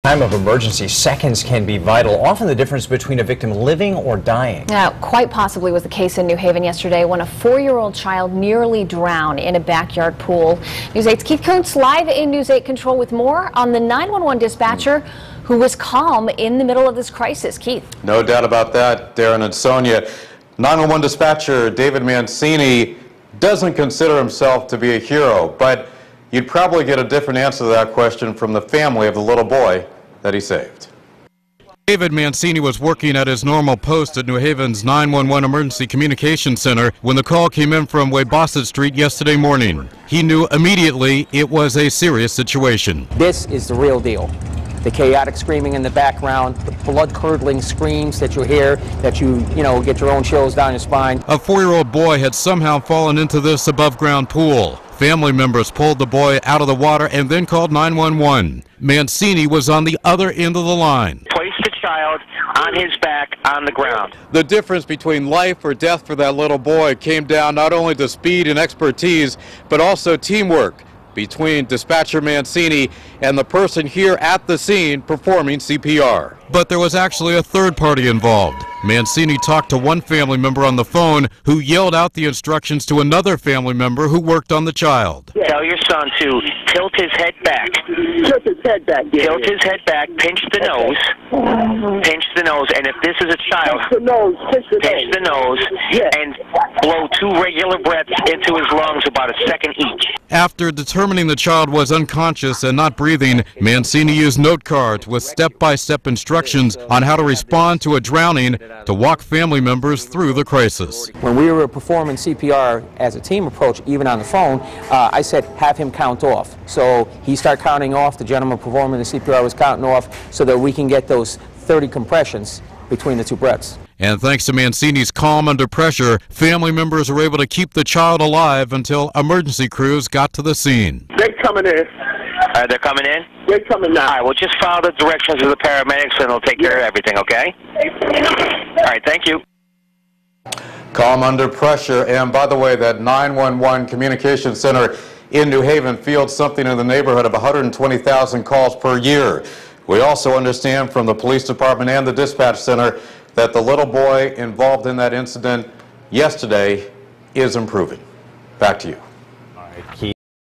Time of emergency, seconds can be vital, often the difference between a victim living or dying. Now, quite possibly was the case in New Haven yesterday when a 4-year-old child nearly drowned in a backyard pool. News 8's Keith Kuntz live in News 8 Control with more on the 911 dispatcher who was calm in the middle of this crisis. Keith. No doubt about that, Darren and Sonia. 911 dispatcher David Mancini doesn't consider himself to be a hero, but you'd probably get a different answer to that question from the family of the little boy that he saved. David Mancini was working at his normal post at New Haven's 911 Emergency Communication Center when the call came in from Waybossett Street yesterday morning. He knew immediately it was a serious situation. This is the real deal. The chaotic screaming in the background, the blood-curdling screams that you hear, that you get your own chills down your spine. A 4-year-old boy had somehow fallen into this above-ground pool. Family members pulled the boy out of the water and then called 911. Mancini was on the other end of the line. Placed the child on his back on the ground. The difference between life or death for that little boy came down not only to speed and expertise, but also teamwork between dispatcher Mancini and the person here at the scene performing CPR. But there was actually a third party involved. Mancini talked to one family member on the phone who yelled out the instructions to another family member who worked on the child. Tell your son to tilt his head back. Tilt his head back. Yeah. Tilt his head back, pinch the nose. Pinch the nose, and if this is a child, pinch the nose, and blow 2 regular breaths into his lungs, about a second each. After determining the child was unconscious and not breathing, Mancini used note cards with step-by-step instructions on how to respond to a drowning to walk family members through the crisis. When we were performing CPR as a team approach, even on the phone, I said, have him count off. So he started counting off, the gentleman performing the CPR was counting off, so that we can get those 30 compressions between the 2 breaths. And thanks to Mancini's calm under pressure, family members were able to keep the child alive until emergency crews got to the scene. They're coming in. They're coming in? They're coming now. All right, well, just follow the directions of the paramedics and they'll take care of everything, okay? All right, thank you. Calm under pressure. And by the way, that 911 communication center in New Haven fields something in the neighborhood of 120,000 calls per year. We also understand from the police department and the dispatch center that the little boy involved in that incident yesterday is improving. Back to you. All right, Keith.